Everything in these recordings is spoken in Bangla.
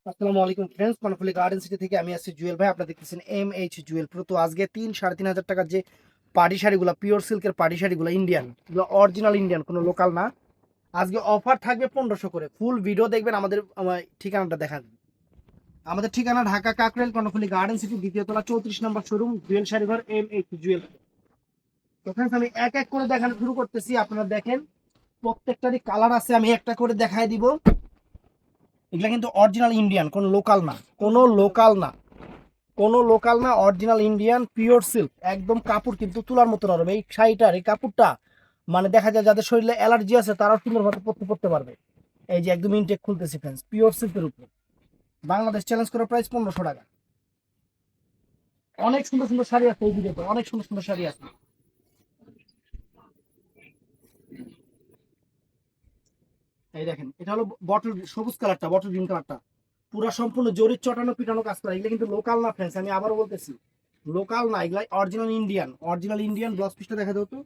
আসসালামু আলাইকুম ফ্রেন্ডস, কর্ণফুলি গার্ডেন সিটি থেকে আমি আছি জুয়েল ভাই। আপনারা দেখতেছেন জুয়েল প্রো। তো আজকে 3-3.5 হাজার টাকার যে পাটি শাড়িগুলো, পিওর সিল্কের পাটি শাড়িগুলো, ইন্ডিয়ান, এগুলো অরিজিনাল ইন্ডিয়ান, কোনো লোকাল না। আজকে অফার থাকবে 1500 করে। ফুল ভিডিও দেখবেন। আমার ঠিকানাটা দেখা দিন। আমাদের ঠিকানা ঢাকা কাকরাইল, কর্ণফুলি গার্ডেন সিটি, দ্বিতীয় তলা, 34 নম্বর শোরুম, জুয়েল শাড়িঘর, জুয়েল। তো ফ্রেন্ডস, আমি এক এক করে দেখানো শুরু করতেছি। আপনারা দেখেন, প্রত্যেকটারই কালার আছে। আমি একটা করে দেখাই দিব। এগুলা কিন্তু অরিজিনাল ইন্ডিয়ান, কোনো লোকাল না, কোনো লোকাল না, কোনো লোকাল না, অরিজিনাল ইন্ডিয়ান পিওর সিল্ক। একদম কাপড় কিন্তু তুলার মতো নরম। এই শাড়িটার এই কাপড়টা মানে দেখা যায় যাদের শরীরে অ্যালার্জি আছে তারাও সুন্দরভাবে পরতে পারবে। এই যে একদম ইনটেক খুলতেছি ফ্রেন্ডস, পিওর সিল্কের উপরে। বাংলাদেশ চ্যালেঞ্জ করার প্রাইস 1500 টাকা। অনেক সুন্দর সুন্দর শাড়ি আছে এই ভিডিওতে, অনেক সুন্দর সুন্দর শাড়ি আছে। এই দেখেন, এটা হলো বটল সবুজ কালারটা, বটল গ্রিন কালারটা, পুরো সম্পূর্ণ জরির চটানো পিটানো কাজ করা। এগুলো কিন্তু লোকাল না ফ্রেন্ডস, আমি আবারও বলতেছি, লোকাল না, এগুলা original Indian. Original Indian. Blouse পিসটা দেখা দাও তো।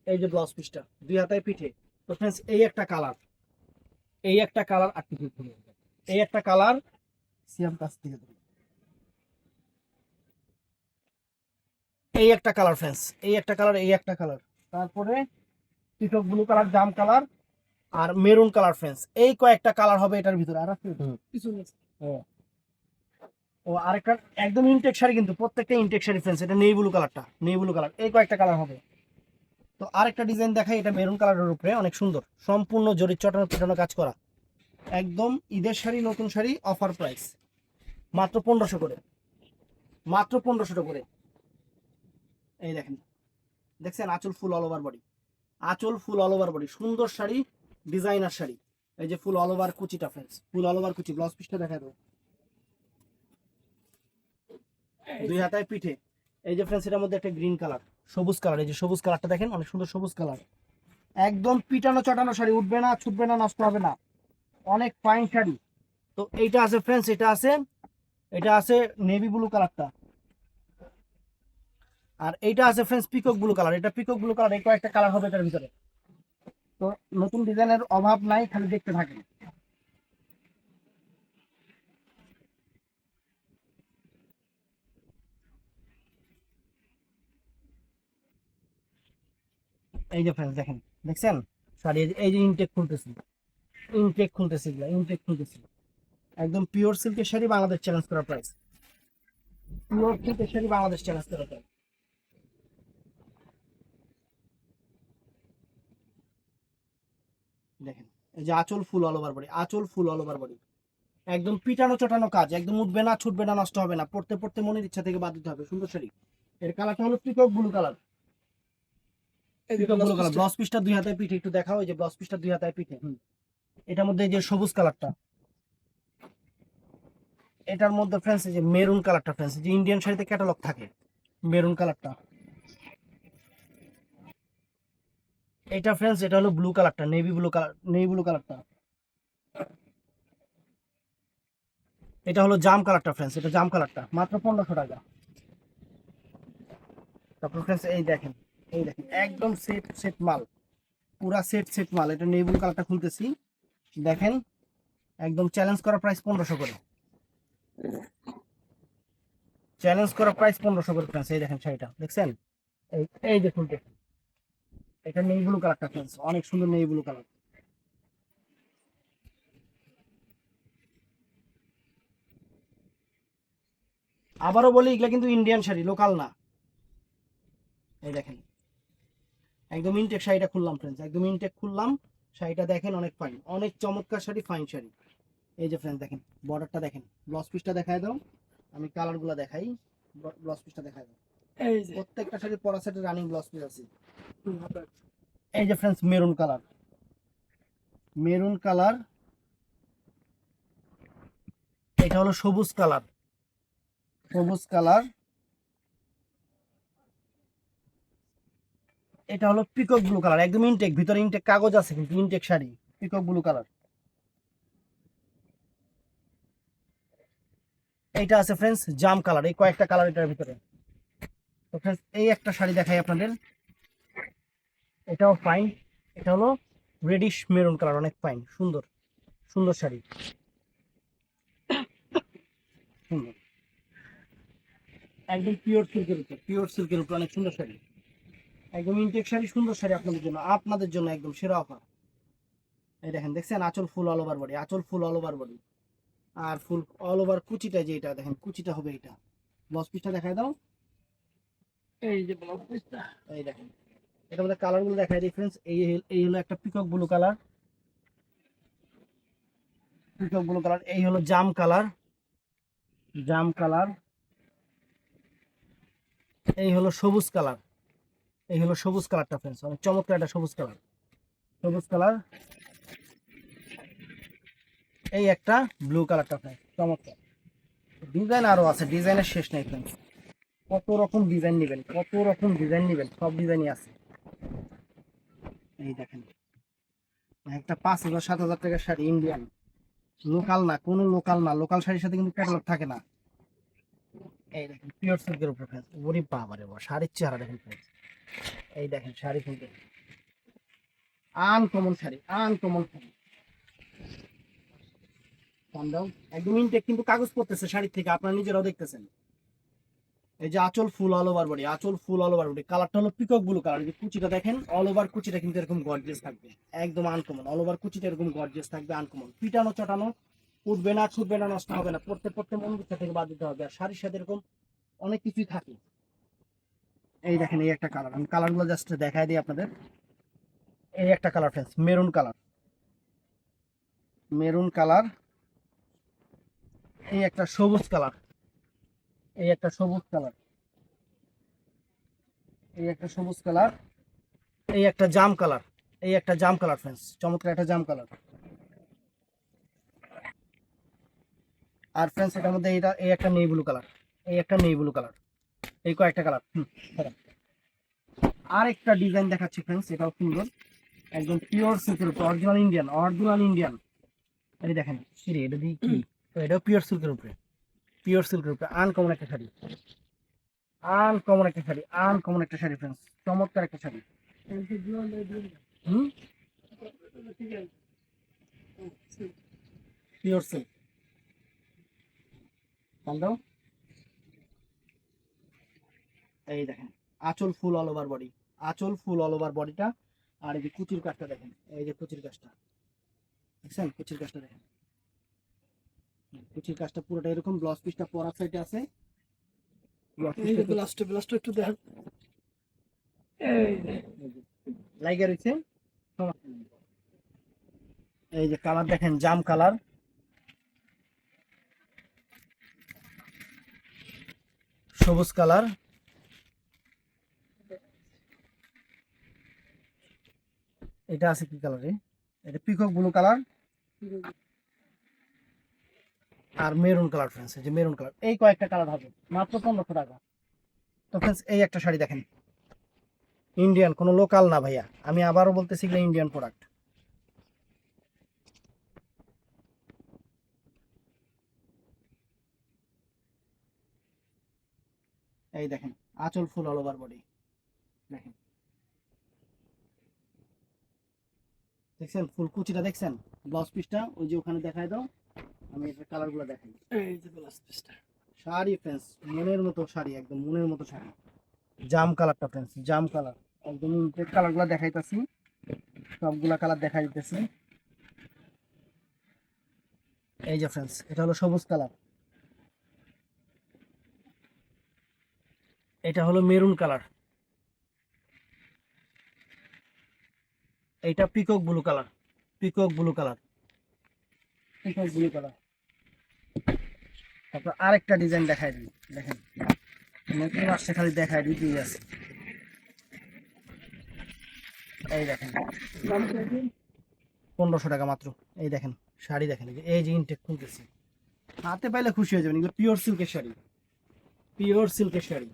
এই যে ব্লাউজ পিসটা, দুই হাতায় পিঠে। তো ফ্রেন্ডস, এই একটা কালার, এই একটা কালার, আর কি এই একটা কালার, সিয়াম কাছ থেকে ধরুন। এই একটা কালার ফ্রেন্ডস, এই একটা কালার, এই একটা কালার। তারপরে পিকক ব্লু কালার, জাম কালার, আর মেরুন কালার ফ্রেন্ডস। এই কয়েকটা কালার হবে এটার ভিতরে। আর আছে পিছনে। ও ও আরেকটা একদম ইনটেক শাড়ি, কিন্তু প্রত্যেকটা ইনটেক শাড়ি ফ্রেন্ডস। এটা নেই ব্লু কালারটা, নেই ব্লু কালার। এই কয়েকটা কালার হবে। তো আরেকটা ডিজাইন দেখাই, এটা মেরুন কালারের উপরে, অনেক সুন্দর, সম্পূর্ণ জরির চটানো পিটানো কাজ করা। একদম ঈদের শাড়ি, নতুন শাড়ি, অফার প্রাইস মাত্র 1500 করে। মাত্র 1500 করে। এই দেখেন, দেখছেন আঁচল ফুল অল ওভার বডি, আঁচল ফুল অল ওভার বডি, সুন্দর শাড়ি, ডিজাইনার শাড়ি। এই যে ফুল অল ওভার কুচিটা ফ্রেন্ডস, ফুল অল ওভার কুচি। ব্লাউজ পিসটা দেখা দেবো, দুই হাতায় পিঠে। এই যে ফ্রেন্ডস, এটার মধ্যে একটা গ্রিন কালার, সবুজ কালার। এই যে সবুজ কালারটা দেখেন, অনেক সুন্দর সবুজ কালার। একদম পিটানো চটানো শাড়ি, উঠবে না, ছুটবে না, নষ্ট হবে না, অনেক ফাইন শাড়ি। তো এইটা আছে ফ্রেন্ডস, এটা আছে নেভি ব্লু কালারটা। আর এইটা আছে ফ্রেন্ডস পিকক ব্লু কালার। এটা পিকক ব্লু কালার। এই কয়েকটা কালার হবে এটার ভিতরে। তো নতুন ডিজাইনের অভাব নাই, খালি দেখতে থাকেন। এই যে ফ্রেন্ডস দেখেন, দেখছেন শাড়ি, এই যে ইনটেক খুলতেছি, ইনটেক খুলতেছি, ইনটেক খুলতেছি। একদম পিওর সিল্কের শাড়ি, বাংলাদেশ চ্যালেঞ্জ করা প্রাইস। পিওর সিল্কের শাড়ি, বাংলাদেশ চ্যালেঞ্জ করা প্রাইস। দেখেন, এই যে আঁচল ফুল অল ওভার বডি, আঁচল ফুল অল ওভার বডি। একদম পিটানো চটানো কাজ, একদম উঠবে না, ছুটবে না, নষ্ট হবে না, পড়তে পড়তে মনের ইচ্ছা থেকে বাদ দিতে হবে। সুন্দর শাড়ি। এর কালারটা হলো peacock blue colour. Peacock blue colour. Blouse পিসটা দুই হাতায় পিঠে, একটু দেখাও। এই যে ব্লাউজ পিসটা দুই হাতায় পিঠে। এটার মধ্যে এই যে সবুজ কালারটা, এটার মধ্যে ফ্রেন্ডস এই যে মেরুন কালারটা ফ্রেন্ডস, যে ইন্ডিয়ান শাড়িতে ক্যাটালগ থাকে, মেরুন কালারটা। এটা ফ্রেন্ডস, এটা হলো ব্লু কালারটা, navy blue colour, navy blue কালারটা। এটা হলো জাম কালারটা ফ্রেন্ডস, এটা জাম কালারটা, মাত্র 1500 টাকা। তারপর ফ্রেন্ডস এই দেখেন, এই দেখেন একদম সেট সেট মাল, পুরা সেট সেট মাল। এটা নেভি ব্লু কালারটা খুলতেছি, দেখেন একদম চ্যালেঞ্জ করা প্রাইস 1500 করে। চ্যালেঞ্জ করা প্রাইস 1500 করে ফ্রেন্ডস। এই দেখেন শাড়িটা, দেখছেন? এই এই যে খুলতেছি, এটা নেভি ব্লু কালারটা ফ্রেন্ডস, অনেক সুন্দর নেভি ব্লু কালার। আবারও বলি, এগুলা কিন্তু ইন্ডিয়ান শাড়ি, লোকাল না। এই দেখেন, একদম ইনটেক শাড়িটা খুললাম ফ্রেন্ডস, একদম ইনটেক খুললাম। শাড়িটা দেখেন, অনেক ফাইন, অনেক চমৎকার শাড়ি, ফাইন শাড়ি। এই যে ফ্রেন্ডস দেখেন, বর্ডারটা দেখেন, ব্লাউজ পিসটা দেখায় দাও। আমি কালারগুলো দেখাই, ব্লাউজ পিসটা দেখায় দাও। এই যে প্রত্যেকটা শাড়ি পরা সেটে রানিং ব্লাউজ পিস আছে। এই যে friends maroon colour, maroon colour. এটা হলো সবুজ কালার, সবুজ কালার। এটা হলো পিকক ব্লু কালার, একদম ইনটেক, ভিতরে ইনটেক কাগজ আছে কিন্তু intact sari, peacock blue colour. এইটা আছে ফ্রেন্ডস জাম কালার। এই কয়েকটা কালার এটার ভিতরে। তো ফ্রেন্ডস, এই একটা শাড়ি দেখাই আপনাদের। এটাও ফাইন। এটা হলো রেডিশ মেরুন কালার, অনেক ফাইন, সুন্দর সুন্দর শাড়ি, সুন্দর একদম পিওর সিল্কের উপর, পিওর সিল্কের উপর অনেক সুন্দর শাড়ি, একদম ইনটেক শাড়ি, সুন্দর শাড়ি আপনাদের জন্য, আপনাদের জন্য একদম সেরা অফার। এই দেখেন, দেখছেন আঁচল ফুল অল ওভার বডি, আঁচল ফুল অল ওভার বডি, আর ফুল অল ওভার কুচিটা, যে এটা দেখেন কুচিটা হবে এটা। ব্লাউজ পিসটা দেখায় দাও, এই যে ব্লাউজ পিসটা, এই দেখেন এটা মধ্যে কালার গুলো দেখায় ডিফারেন্স। এই হলো একটা peacock blue colour, peacock blue colour. এই হলো জাম কালার, জাম কালার। এই হলো সবুজ কালার, এই হলো সবুজ কালারটা ফ্রেন্ডস, অনেক চমৎকার একটা সবুজ কালার, সবুজ কালার। এই একটা ব্লু কালারটা ফ্রেন্ডস, চমৎকার। ডিজাইন আরো আছে, ডিজাইনের শেষ নেই ফ্রেন্ডস, কত রকম ডিজাইন নেবেন, কত রকম ডিজাইন নেবেন, সব ডিজাইনই আছে। এই দেখেন একটা 5,000 7,000 টাকার শাড়ি, ইন্ডিয়ান, লোকাল না, কোনো লোকাল না, লোকাল শাড়ির সাথে কিন্তু ক্যাটালগ থাকে না। এই দেখেন পিওর সিল্কের উপর ফ্রেন্ডস, ওরে বাবারে বাবা, শাড়ির চেহারা দেখেন ফ্রেন্ডস, এই দেখেন শাড়ি কিন্তু আনকমন শাড়ি, আনকমন শাড়ি, দাও একদম ইনটেক, কিন্তু কাগজ পড়তেছে শাড়ির থেকে, আপনারা নিজেরাও দেখতেছেন। এই যে আঁচল ফুল অল ওভার বডি, আঁচল ফুল অল ওভার বডি, কালারটা হলো পিকক ব্লু কালার। যে কুচিটা দেখেন, অল ওভার কুচিটা কিন্তু এরকম গর্জিয়াস থাকবে, একদম আনকমন, অল ওভার কুচিটা এরকম গর্জিয়াস থাকবে, আনকমন, পিটানো চটানো, উঠবে না, ছুটবে না, নষ্ট হবে না, পড়তে পড়তে মন দিকটা থেকে বাদ দিতে হবে। আর শাড়ির সাথে এরকম অনেক কিছুই থাকে। এই দেখেন এই একটা কালার, আমি কালারগুলো জাস্ট দেখাই দিই আপনাদের। এই একটা colour friends, maroon colour, maroon colour. এই একটা সবুজ কালার, এই একটা সবুজ কালার, এই একটা সবুজ কালার। এই একটা জাম কালার, এই একটা জাম কালার ফ্রেন্ডস, চমৎকার একটা জাম কালার। আর ফ্রেন্ডস এটার মধ্যে এটা, এই একটা নেই ব্লু কালার, এই একটা নেই ব্লু কালার, এই কয়েকটা কালার। আর একটা ডিজাইন দেখাচ্ছি ফ্রেন্ডস, এটাও সুন্দর, একদম পিওর সিল্কের উপর, অরিজিনাল ইন্ডিয়ান, অরিজিনাল ইন্ডিয়ান। এই দেখেন সিঁড়ি, এটা দিয়ে কি, তো এটাও পিওর সিল্কের উপরে, পিওর সিল্কের উপরে আনকমন একটা শাড়ি, আনকমন একটা শাড়ি, আনকমন একটা শাড়ি ফ্রেন্ডস, চমৎকার একটা শাড়ি। হুম, পিওর সিল্ক, দাও। এই দেখেন আঁচল ফুল অল ওভার বডি, আঁচল ফুল অল ওভার বডিটা। আর এই যে কুচির কাজটা দেখেন, এই যে কুচির কাজটা দেখছেন, কুচির কাজটা দেখেন, কুচির কাজটা পুরোটা এরকম, ব্লাউজ পিসটা পরা সাইডে আছে, ব্লাউজটা ব্লাউজটা একটু দেখেন, লাইগা রয়েছে। এই যে কালার দেখেন, জাম কালার, সবুজ কালার। এটা আছে কি কালারে, এটা পিকক ব্লু কালার আর মেরুন কালার ফ্রেন্ডস, এই যে মেরুন কালার, এই কয়েকটা কালার হবে, মাত্র 1500 টাকা। তো ফ্রেন্ডস এই একটা শাড়ি দেখেন, ইন্ডিয়ান, কোনো লোকাল না ভাইয়া, আমি আবারও বলতেছি এগুলো ইন্ডিয়ান প্রোডাক্ট। এই দেখেন আঁচল ফুল অল ওভার বডি, দেখেন, দেখছেন ফুল কুচিটা দেখছেন, ব্লাউজ পিসটা ওই যে ওখানে দেখায় দাও, আমি এটার কালার গুলো দেখাই। এই যে ব্লাউজ পিসটা, শাড়ি ফ্রেন্ডস মনের মতো শাড়ি, একদম মনের মতো শাড়ি, জাম কালারটা ফ্রেন্ডস, জাম কালার, একদম ইনটেক কালার গুলা দেখাইতেছি, সবগুলা কালার দেখাই দিতেছি। এই যে ফ্রেন্ডস এটা হলো সবুজ কালার, এটা হলো মেরুন কালার, এটা peacock blue colour, peacock blue colour, peacock blue colour. তারপর আরেকটা ডিজাইন দেখাই দিই, দেখেন নতুন আসছে, খালি দেখাই দিতেই আছে। এই দেখেন 1500 টাকা মাত্র। এই দেখেন শাড়ি দেখেন, এই যে ইনটেক খুলতেছি, হাতে পাইলে খুশি হয়ে যাবেন, এগুলো পিওর সিল্কের শাড়ি, পিওর সিল্কের শাড়ি।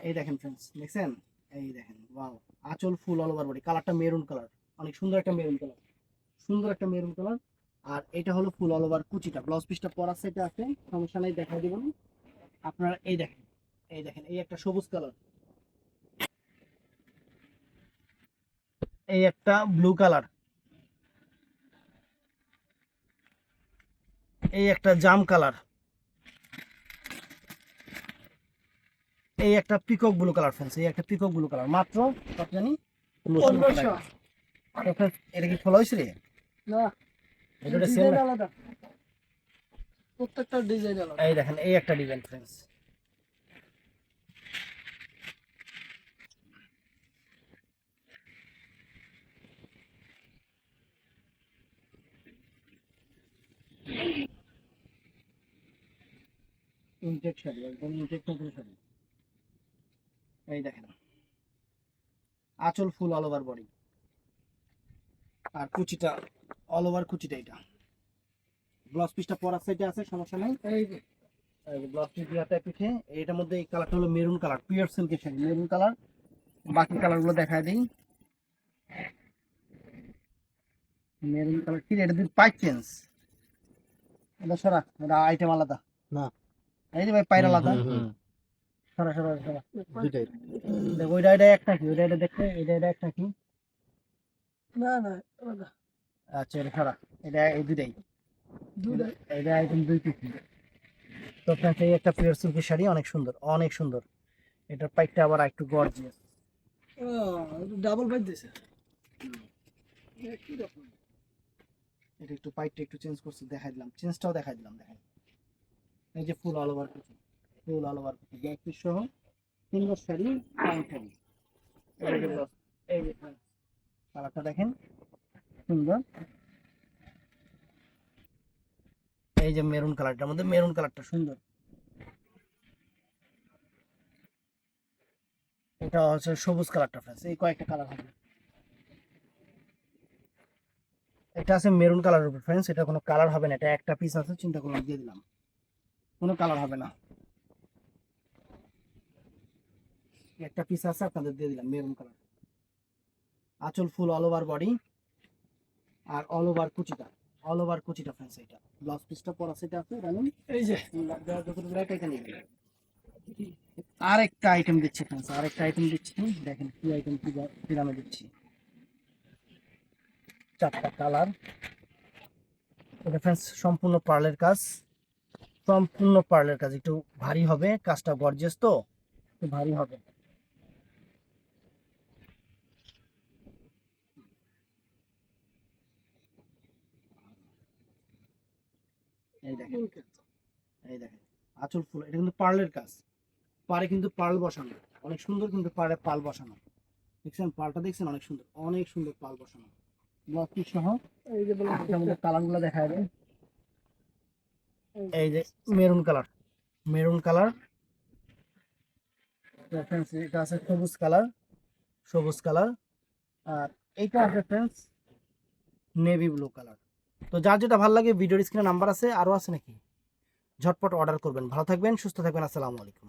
এই দেখেন ফ্রেন্ডস দেখছেন, এই দেখেন ওয়াও, আঁচল ফুল অল ওভার বডি, কালারটা মেরুন কালার, অনেক সুন্দর একটা মেরুন কালার, সুন্দর একটা মেরুন কালার। আর এটা হলো ফুল অল ওভার কুচিটা, ব্লাউজ পিসটা পরা সেটে আছে, সমস্যা নাই, দেখা দিব না আপনারা। এই দেখেন, এই দেখেন এই একটা সবুজ কালার, এই একটা ব্লু কালার, এই একটা জাম কালার, এই একটা পিকক ব্লু কালার ফ্রেন্ডস, এই একটা পিকক ব্লু কালার, মাত্র কত জানি 1500 টাকা। তো friends, এটা কি খোলা হয়েছে রে? না, এটা সেম ডিজাইন আলাদা, প্রত্যেকটা ডিজাইন আলাদা। এই দেখেন এই একটা ডিজাইন ফ্রেন্ডস, ইনটেক শাড়ি, একদম ইনটেক নতুন শাড়ি। এই দেখেন আঁচল ফুল অল ওভার বডি, আর কুচিটা অল ওভার কুচিটা, এটা ব্লাউজ পিসটা পরার সাইডে আছে, সমস্যা নেই। এই যে ব্লাউজ পিস দিয়াটা পিঠে, এটার মধ্যে এই কালারটা হলো মেরুন কালার, পিওর সিল্কের শাড়ি মেরুন কালার। বাকি কালারগুলো দেখায় দিই। মেরুন কালার কি এটা দিন পাইপ চেঞ্জ, এটা সরা, এটা আইটেম আলাদা না। এই যে ভাই পাইর আলাদা, সরা সরা সরা দেখো, ওইটা এটা একটা কি, ওইটা এটা দেখতে, এটা একটা কি, না না আলাদা, আচ্ছা এটা সরা, এটা এই দুটাই, দুটো এটা আইটেম দুই পিস। তো আপনাকে এই একটা পিওর সিল্কের শাড়ি, অনেক সুন্দর অনেক সুন্দর। এটার পাইপটা আবার একটু গর্জিয়াস, ডাবল বাইট দিছে। এটা একটু পাইপটা একটু চেঞ্জ করছি, দেখাই দিলাম, চেঞ্জটাও দেখাই দিলাম। দেখেন এই যে ফুল অল ওভার কুচি, ফুল অল ওভার কুচি, ব্যাক পিস সহ সুন্দর শাড়ি, ফাইন শাড়ি। এই যে blouse, এই যে কালারটা দেখেন সুন্দর, এই যে মেরুন কালারটার মধ্যে মেরুন কালারটা সুন্দর। এটা হচ্ছে সবুজ কালারটা ফ্রেন্ডস, এই কয়েকটা কালার হবে। এটা আছে মেরুন কালারের উপর ফ্রেন্ডস, এটা কোনো কালার হবে না, এটা একটা পিস আছে, চিন্তা করলাম দিয়ে দিলাম, কোনো কালার হবে না, একটা পিস আছে আপনাদের দিয়ে দিলাম মেরুন কালার। আঁচল ফুল অল ওভার বডি, আর অল ওভার কুচিটা, অল ওভার কুচিটা ফ্রেন্ডস। এটা ব্লাউজ পিসটা পরা সেটা আছে রানিং, এই যে আরেকটা আইটেম দিচ্ছি ফ্রেন্ডস, আরেকটা আইটেম দিচ্ছি, দেখেন কি আইটেম কি দামে দিচ্ছি। চারটা কালার, এটা ফ্রেন্ডস সম্পূর্ণ পার্লের কাজ, সম্পূর্ণ পার্লের কাজ, একটু ভারী হবে কাজটা, গর্জিয়াস তো একটু ভারী হবে। এই দেখেন, এই দেখেন আঁচল ফুল, এটা কিন্তু পার্লের কাজ, পারে কিন্তু পার্ল বসানো, অনেক সুন্দর কিন্তু পারে পার্ল বসানো, দেখছেন পার্লটা দেখছেন, অনেক সুন্দর অনেক সুন্দর পার্ল বসানো, ব্লাউজ পিস সহ। এই যে বলে আমাদের কালারগুলো দেখা যাবে, এই যে মেরুন কালার, মেরুন কালার, এটা আছে সবুজ কালার, সবুজ কালার, আর এইটা আছে ফ্রেন্ডস নেভি ব্লু কালার। তো যার যেটা ভালো লাগে ভিডিওর স্ক্রিনে নাম্বার আছে, আরো আছে নাকি, ঝটপট অর্ডার করবেন। ভালো থাকবেন, সুস্থ থাকবেন, আসসালামু আলাইকুম।